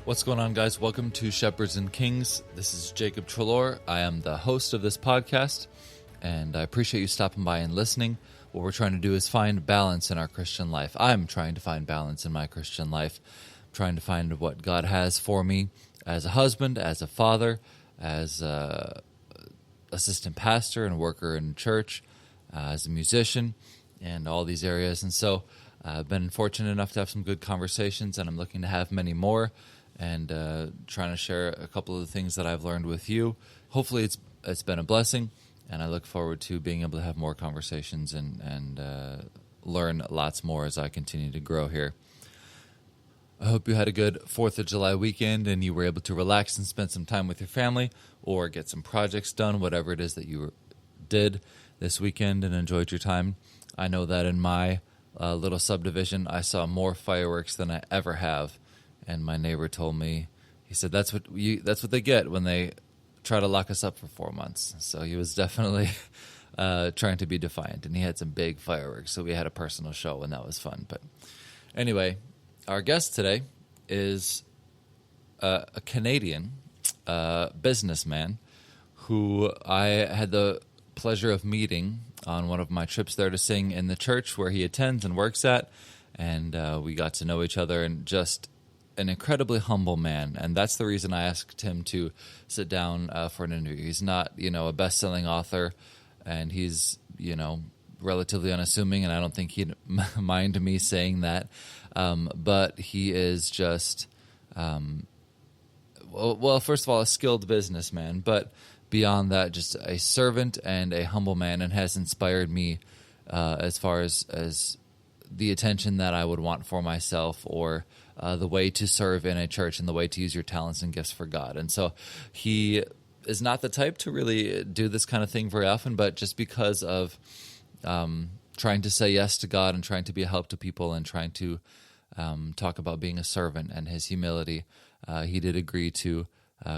What's going on, guys? Welcome to Shepherds and Kings. This is Jacob Trelaw. I am the host of this podcast, and I appreciate you stopping by and listening. What we're trying to do is find balance in our Christian life. I'm trying to find balance in my Christian life. I'm trying to find what God has for me as a husband, as a father, as a assistant pastor and worker in church, as a musician, and all these areas. And so I've been fortunate enough to have some good conversations, and I'm looking to have many more, and trying to share a couple of the things that I've learned with you. Hopefully it's been a blessing, and I look forward to being able to have more conversations and learn lots more as I continue to grow here. I hope you had a good 4th of July weekend and you were able to relax and spend some time with your family or get some projects done, whatever it is that you did this weekend and enjoyed your time. I know that in my little subdivision, I saw more fireworks than I ever have. And my neighbor told me, he said, that's what they get when they try to lock us up for 4 months. So he was definitely trying to be defiant, and he had some big fireworks. So we had a personal show, and that was fun. But anyway, our guest today is a Canadian businessman who I had the pleasure of meeting on one of my trips there to sing in the church where he attends and works at. And we got to know each other, and just an incredibly humble man, and that's the reason I asked him to sit down for an interview. He's not, a best-selling author, and he's, relatively unassuming, and I don't think he'd mind me saying that. But he is just, well, first of all, a skilled businessman, but beyond that, just a servant and a humble man, and has inspired me as far as the attention that I would want for myself, or the way to serve in a church and the way to use your talents and gifts for God. And so he is not the type to really do this kind of thing very often, but just because of trying to say yes to God and trying to be a help to people and trying to talk about being a servant and his humility, he did agree to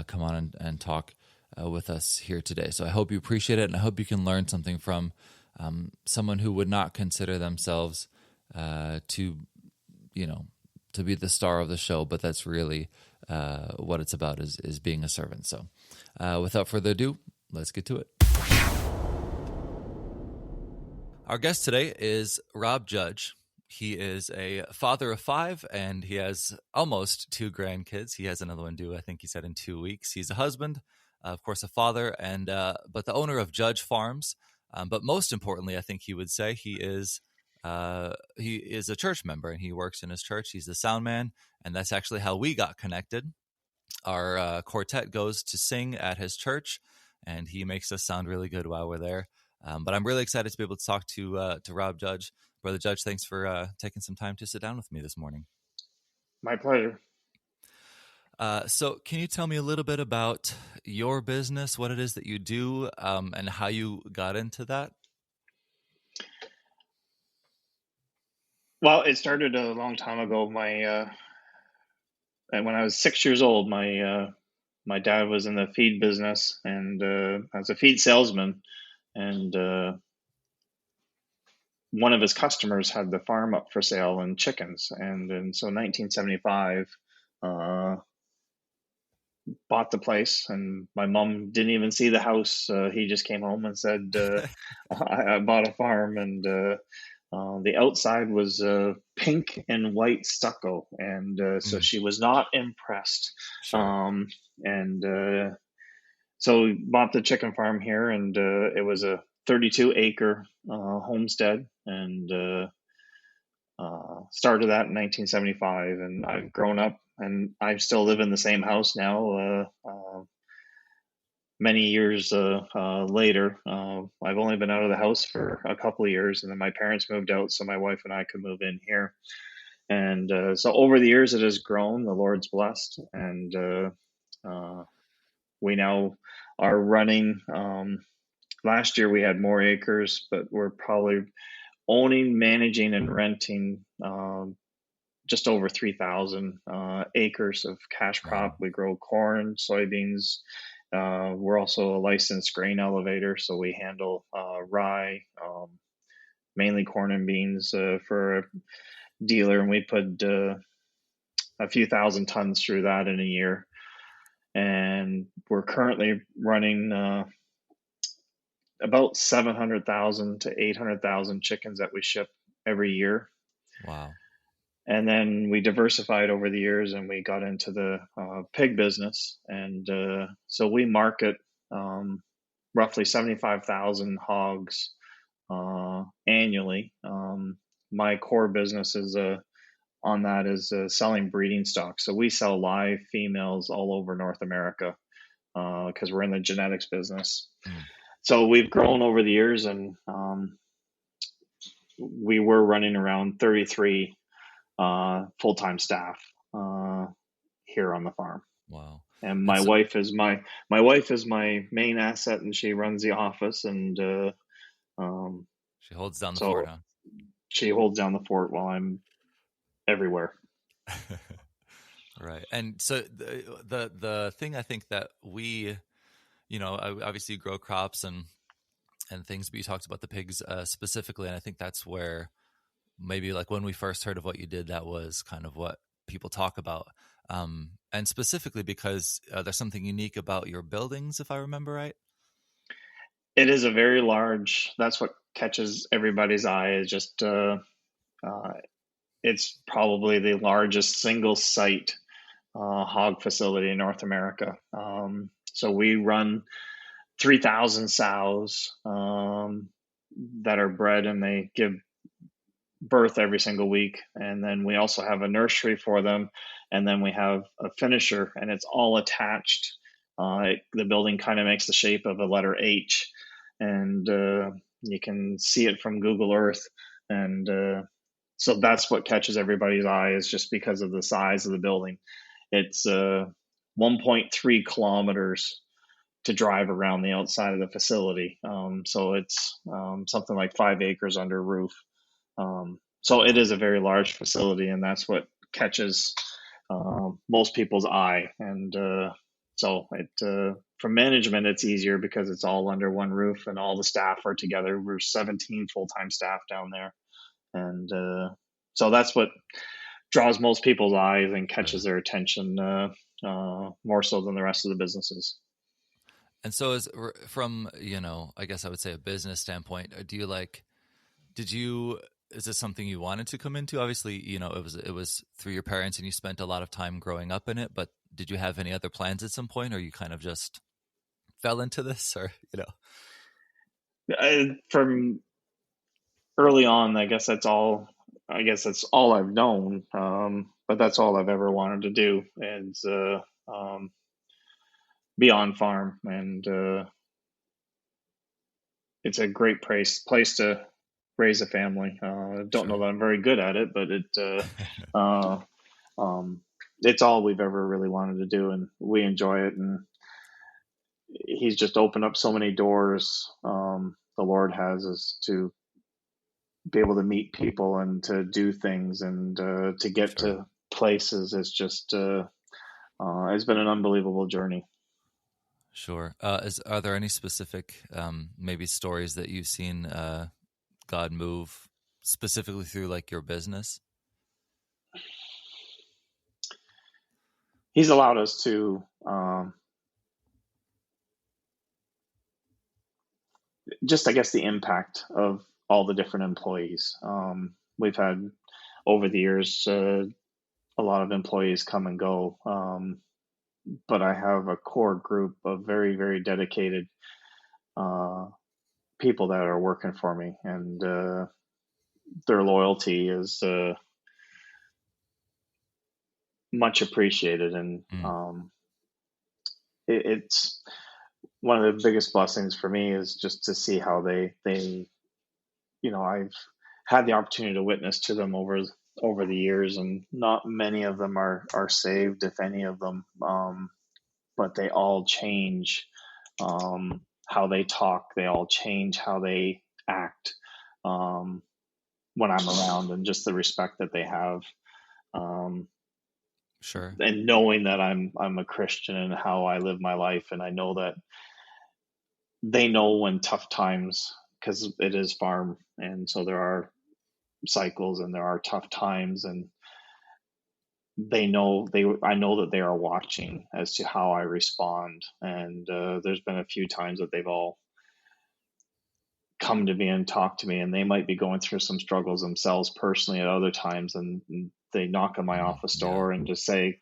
come on and talk with us here today. So I hope you appreciate it, and I hope you can learn something from someone who would not consider themselves to be the star of the show, but that's really what it's about, is being a servant. So without further ado, let's get to it. Our guest today is Rob Judge. He is a father of 5, and he has almost 2 grandkids. He has another one due, I think he said, in 2 weeks. He's a husband, of course, a father, and but the owner of Judge Farms. But most importantly, I think he would say he is a church member, and he works in his church. He's the sound man, and that's actually how we got connected. Our quartet goes to sing at his church, and he makes us sound really good while we're there. But I'm really excited to be able to talk to Rob Judge. Brother Judge, thanks for taking some time to sit down with me this morning. My pleasure. So can you tell me a little bit about your business, what it is that you do, and how you got into that? Well, it started a long time ago. When I was 6 years old, my dad was in the feed business, and I was a feed salesman, and one of his customers had the farm up for sale and chickens, and so 1975, bought the place, and my mom didn't even see the house. He just came home and said, I bought a farm, and the outside was pink and white stucco, and so she was not impressed. Sure. So we bought the chicken farm here, and it was a 32-acre homestead, and started that in 1975, and I've grown up, and I still live in the same house now. Many years later, I've only been out of the house for a couple of years, and then my parents moved out, so my wife and I could move in here. And so over the years, it has grown. The Lord's blessed, and we now are running. Last year we had more acres, but we're probably owning, managing, and renting just over 3,000 acres of cash crop. We grow corn, soybeans. We're also a licensed grain elevator, so we handle rye, mainly corn and beans for a dealer, and we put a few thousand tons through that in a year. And we're currently running about 700,000 to 800,000 chickens that we ship every year. Wow. And then we diversified over the years and we got into the pig business. And so we market roughly 75,000 hogs annually. My core business is on that is selling breeding stock. So we sell live females all over North America because we're in the genetics business. Mm. So we've grown over the years, and we were running around 33 full-time staff here on the farm. Wow. And And my so, wife is my wife is my main asset, and she runs the office, and um, she holds down the fort, so huh? she holds down the fort while I'm everywhere. Right. And so the thing I think that we, obviously you grow crops and things, but you talked about the pigs specifically, and I think that's where maybe like when we first heard of what you did, that was kind of what people talk about. And specifically because there's something unique about your buildings, if I remember right. It is a very large. That's what catches everybody's eye. Is just uh, it's probably the largest single site hog facility in North America. So we run 3,000 sows that are bred, and they give birth every single week. And then we also have a nursery for them. And then we have a finisher, and it's all attached. The building kind of makes the shape of a letter H, and you can see it from Google Earth. And so that's what catches everybody's eye, is just because of the size of the building. It's 1.3 kilometers to drive around the outside of the facility. So it's something like 5 acres under roof. So it Wow. is a very large facility, and that's what catches most people's eye. And so for management, it's easier because it's all under one roof and all the staff are together. We're 17 full-time staff down there. And so that's what draws most people's eyes and catches Really. their attention more so than the rest of the businesses. And so from, I guess I would say a business standpoint, do you is this something you wanted to come into? Obviously, it was through your parents and you spent a lot of time growing up in it, but did you have any other plans at some point, or you kind of just fell into this, or? From early on, I guess that's all. I guess that's all I've known. But that's all I've ever wanted to do is be on farm, and it's a great place to raise a family. Don't know Sure. that I'm very good at it, but uh, um, it's all we've ever really wanted to do, and we enjoy it. And he's just opened up so many doors. The Lord has us to be able to meet people and to do things and to get Sure. to places. It's just it's been an unbelievable journey. Sure. Are there any specific maybe stories that you've seen God move specifically through like your business? He's allowed us to just, I guess, the impact of all the different employees. We've had over the years a lot of employees come and go, but I have a core group of very, very dedicated uh, people that are working for me, and their loyalty is much appreciated. And Mm. it's one of the biggest blessings for me is just to see how I've had the opportunity to witness to them over the years, and not many of them are saved, if any of them, but they all change how they talk. They all change how they act um, when I'm around, and just the respect that they have. Um, Sure. and knowing that I'm a Christian and how I live my life, and I know that they know when tough times, because it is farm, and so there are cycles and there are tough times, and I know that they are watching as to how I respond. And there's been a few times that they've all come to me and talk to me, and they might be going through some struggles themselves personally at other times, and they knock on my office Yeah. door and just say,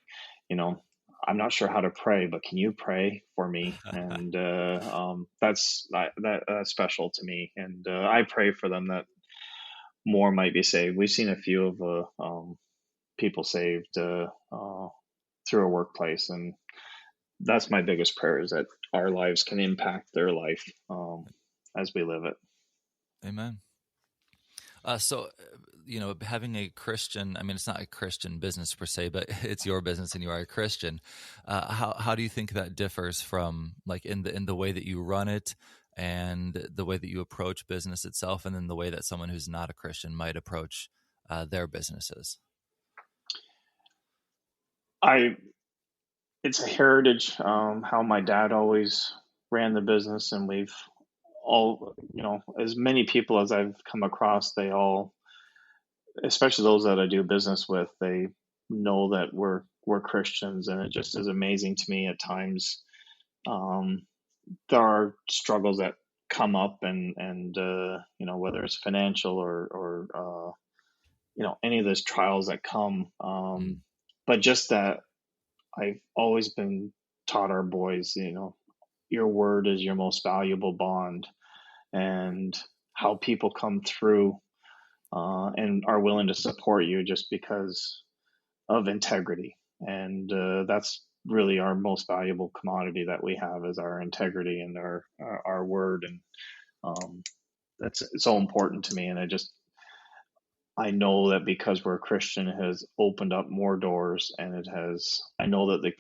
you know, I'm not sure how to pray, but can you pray for me? And that's special to me, and I pray for them that more might be saved. We've seen a few of people saved through a workplace, and that's my biggest prayer, is that our lives can impact their life as we live it. Amen. Having a Christian, I mean, it's not a Christian business per se, but it's your business and you are a Christian. How do you think that differs from, like, in the way that you run it and the way that you approach business itself, and then the way that someone who's not a Christian might approach their businesses? I It's a heritage, how my dad always ran the business, and we've all, as many people as I've come across, they all, especially those that I do business with, they know that we're Christians, and it just is amazing to me at times. Um, there are struggles that come up, and whether it's financial or any of those trials that come, Mm, but just that I've always been taught our boys, your word is your most valuable bond, and how people come through and are willing to support you just because of integrity. And that's really our most valuable commodity that we have, is our integrity and our word. And that's it's so important to me. And I know that because we're a Christian, it has opened up more doors, and I know that the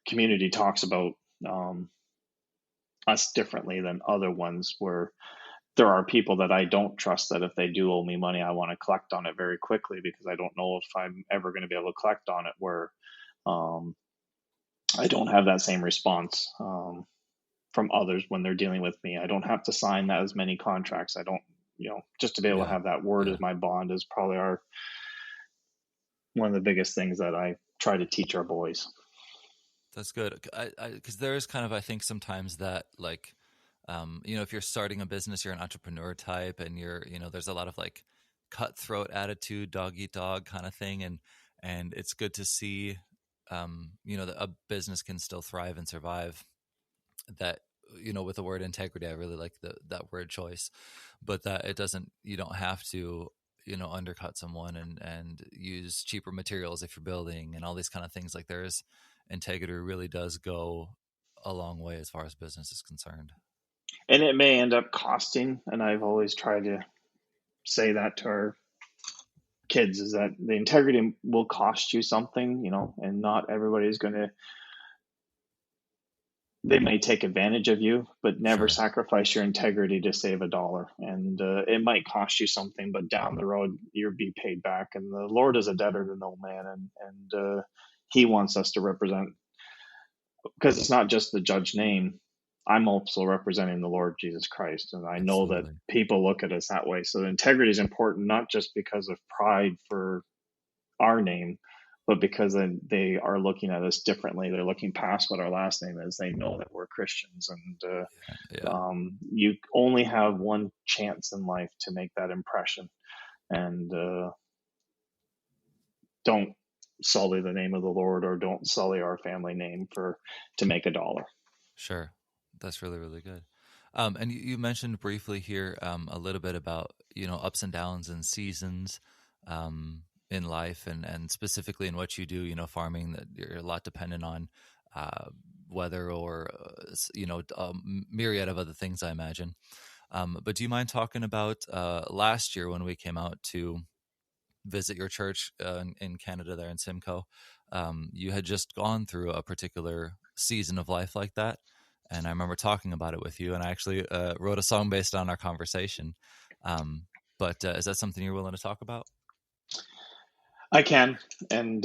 community talks about um, us differently than other ones, where there are people that I don't trust, that if they do owe me money, I want to collect on it very quickly, because I don't know if I'm ever going to be able to collect on it, where um, I don't have that same response from others when they're dealing with me. I don't have to sign that as many contracts. I don't, just to be able to yeah, have that word yeah, as my bond is probably one of the biggest things that I try to teach our boys. that's good. Because there is kind of, I think sometimes that, like, if you're starting a business, you're an entrepreneur type, and there's a lot of, like, cutthroat attitude, dog eat dog kind of thing, and it's good to see, that a business can still thrive and survive. That, with the word integrity, I really like that word choice, but that it doesn't, you don't have to, undercut someone and use cheaper materials if you're building, and all these kind of things. Like, there's integrity really does go a long way as far as business is concerned. And it may end up costing, and I've always tried to say that to our kids, is that the integrity will cost you something, and not everybody's going to, they may take advantage of you, but never Sure. sacrifice your integrity to save a dollar. And it might cost you something, but down the road you'll be paid back. And the Lord is a debtor to no man, and He wants us to represent, because it's not just the judge name. I'm also representing the Lord Jesus Christ, and I know that Absolutely. people look at us that way. So integrity is important, not just because of pride for our name, but because they are looking at us differently. They're looking past what our last name is. They know that we're Christians, and Yeah. you only have one chance in life to make that impression. And don't sully the name of the Lord, or don't sully our family name to make a dollar. Sure. That's really, really good. And you mentioned briefly here, a little bit about, ups and downs and seasons in life, and specifically in what you do, farming, that you're a lot dependent on weather, or, a myriad of other things, I imagine. But do you mind talking about last year when we came out to visit your church in Canada, there in Simcoe? You had just gone through a particular season of life like that, and I remember talking about it with you, and I actually wrote a song based on our conversation. But is that something you're willing to talk about? I can, and